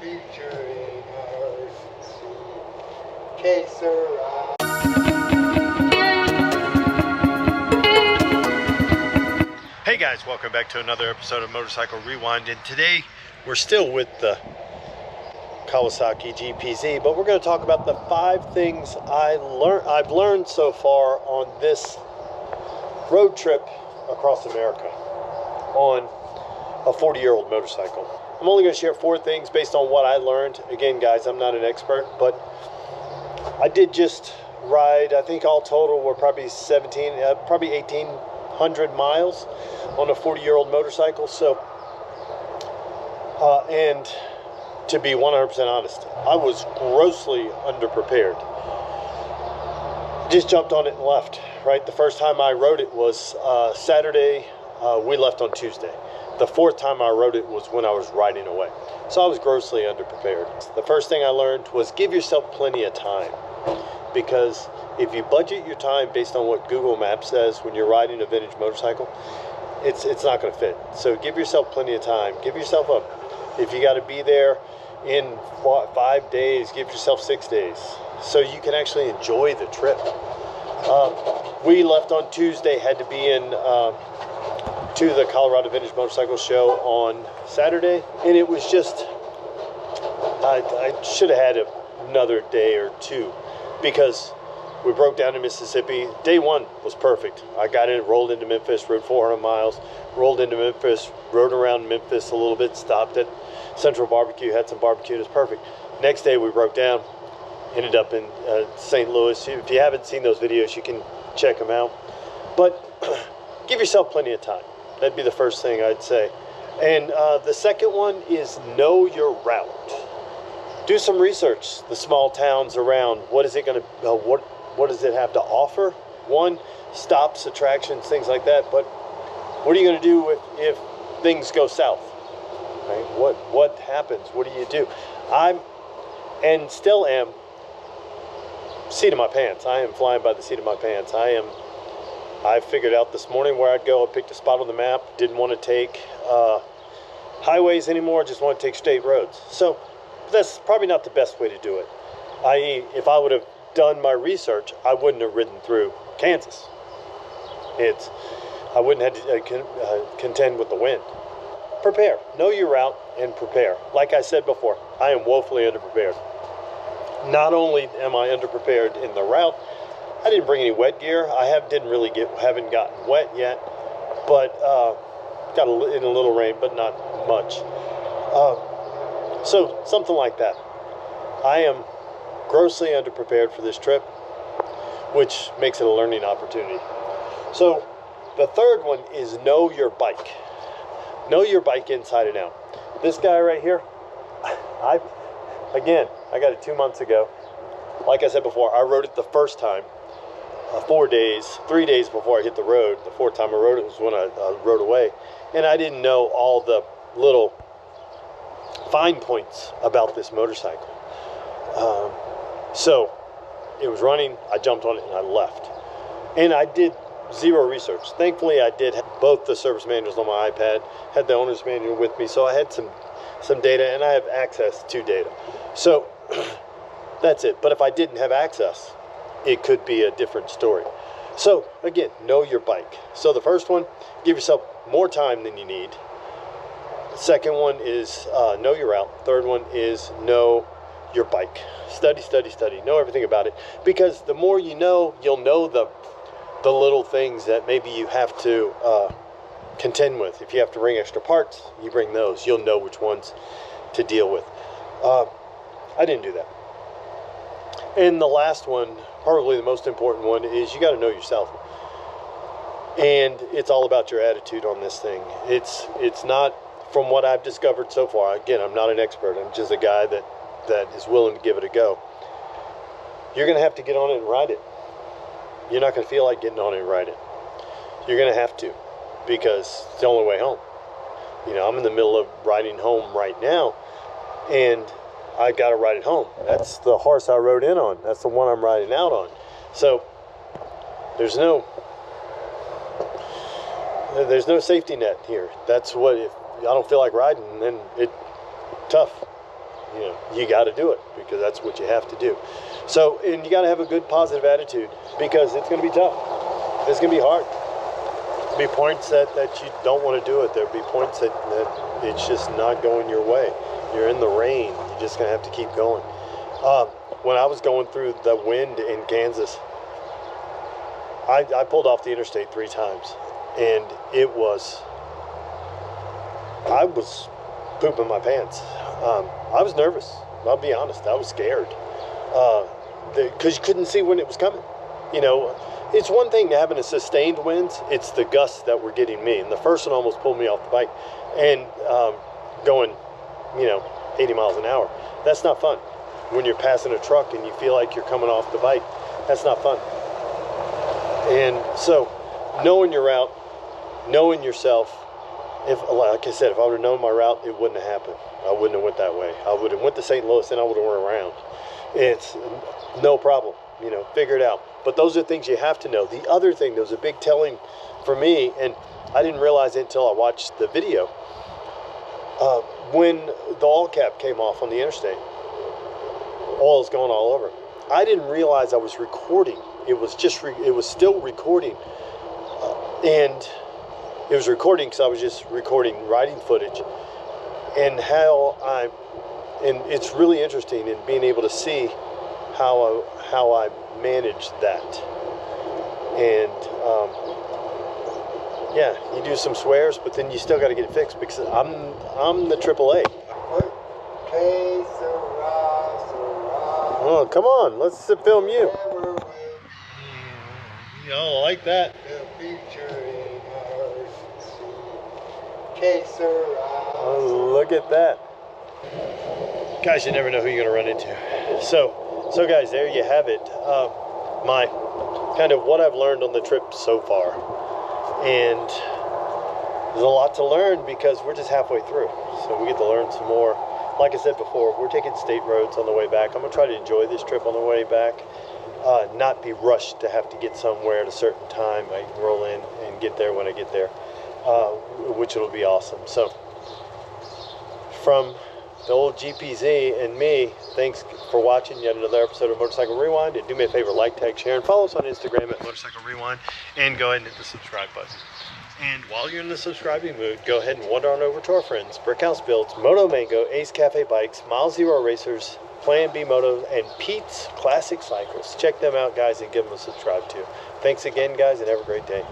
featuring emergency. Chaser. Hey guys, welcome back to another episode of Motorcycle Rewind, and today we're still with the Kawasaki GPZ, but we're going to talk about the 5 things I've learned so far on this road trip across America on a 40-year-old motorcycle. I'm only going to share 4 things based on what I learned. Again, guys, I'm not an expert, but I did just ride, I think all total were probably 1,800 miles on a 40-year-old motorcycle. So, and to be 100% honest, I was grossly underprepared. Just jumped on it and left, right? The first time I rode it was Saturday. We left on Tuesday. The 4th time I rode it was when I was riding away. So I was grossly underprepared. The first thing I learned was give yourself plenty of time, because if you budget your time based on what Google Maps says when you're riding a vintage motorcycle, it's not going to fit. So give yourself plenty of time. Give yourself if you got to be there in 5 days, give yourself 6 days so you can actually enjoy the trip. We left on Tuesday, had to be in to the Colorado Vintage Motorcycle Show on Saturday, and it was just I should have had another day or 2, because we broke down to Mississippi. Day 1 was perfect. I got in, rolled into Memphis, rode 400 miles, rolled into Memphis, rode around Memphis a little bit, stopped at Central Barbecue, had some barbecue. It was perfect. Next day we broke down, ended up in St. Louis. If you haven't seen those videos, you can check them out. But give yourself plenty of time. That'd be the first thing I'd say. And the second one is know your route. Do some research. The small towns around. What is it going to? What does it have to offer? One, stops, attractions, things like that. But what are you going to do if things go south? Right? What happens? What do you do? And still am seat of my pants. I am flying by the seat of my pants. I figured out this morning where I'd go. I picked a spot on the map. Didn't want to take highways anymore. Just want to take straight roads. So that's probably not the best way to do it. I.e., if I would have done my research, I wouldn't have ridden through Kansas. I wouldn't have to contend with the wind. Prepare. Know your route and prepare. Like I said before, I am woefully underprepared. Not only am I underprepared in the route, I didn't bring any wet gear. Haven't gotten wet yet, but got in a little rain, but not much. So something like that. I am grossly underprepared for this trip, which makes it a learning opportunity. So the third one is know your bike. Know your bike inside and out. This guy right here, I got it 2 months ago. Like I said before, I rode it the first time 3 days before I hit the road. The 4th time I rode it was when I rode away, and I didn't know all the little fine points about this motorcycle. So it was running, I jumped on it and I left. And I did zero research. Thankfully, I did have both the service manuals on my iPad, had the owner's manual with me, so I had some data, and I have access to data. So that's it. But if I didn't have access, it could be a different story. So again, know your bike. So the first one, give yourself more time than you need. The second one is know your route. Third one is know your bike. Study, know everything about it, because the more you know, you'll know the little things that maybe you have to contend with. If you have to bring extra parts, you bring those. You'll know which ones to deal with. I didn't do that. And the last one, probably the most important one, is you got to know yourself. And it's all about your attitude on this thing. It's not, from what I've discovered so far, again, I'm not an expert. I'm just a guy that is willing to give it a go. You're going to have to get on it and ride it. You're not going to feel like getting on it and ride it. You're going to have to, because it's the only way home. You know, I'm in the middle of riding home right now, and I got to ride it home. That's the horse I rode in on. That's the one I'm riding out on. So there's no safety net here. That's what, if I don't feel like riding, then it's tough. you got to do it because that's what you have to do. So, and you got to have a good positive attitude because it's going to be tough. It's going to be hard. There'll be points that you don't want to do it. There'll be points that it's just not going your way. You're in the rain. You're just going to have to keep going. When I was going through the wind in Kansas, I pulled off the interstate 3 times, and I was pooping my pants. I was nervous. I'll be honest. I was scared because you couldn't see when it was coming. It's one thing to having a sustained winds. It's the gusts that were getting me, and the first one almost pulled me off the bike, and going, 80 miles an hour. That's not fun. When you're passing a truck and you feel like you're coming off the bike, that's not fun. And so, knowing your route, knowing yourself, like I said, if I would have known my route, it wouldn't have happened. I wouldn't have went that way. I would have went to St. Louis and I would have went around. It's no problem, figure it out. But those are things you have to know. The other thing, there was a big telling for me, and I didn't realize it until I watched the video. When the oil cap came off on the interstate, oil's going all over. I didn't realize I was recording. It was still recording, and it was recording because I was just recording riding footage, and and it's really interesting in being able to see how I managed that. And yeah, you do some swears, but then you still got to get it fixed because I'm the AAA. Oh, come on, let's film you. Y'all like that? Oh, look at that. Guys, you never know who you're going to run into. So guys, there you have it. My kind of what I've learned on the trip so far. And there's a lot to learn because we're just halfway through. So we get to learn some more. Like I said before, we're taking state roads on the way back. I'm going to try to enjoy this trip on the way back. Not be rushed to have to get somewhere at a certain time. I can roll in and get there when I get there, which will be awesome. So from the old GPZ and me, thanks for watching yet another episode of Motorcycle Rewind. And do me a favor, like, tag, share, and follow us on Instagram at Motorcycle Rewind, and go ahead and hit the subscribe button. And while you're in the subscribing mood, go ahead and wander on over to our friends, Brickhouse Builds, Moto Mango, Ace Cafe Bikes, Mile Zero Racers, Plan B Motos, and Pete's Classic Cycles. Check them out, guys, and give them a subscribe too. Thanks again, guys, and have a great day.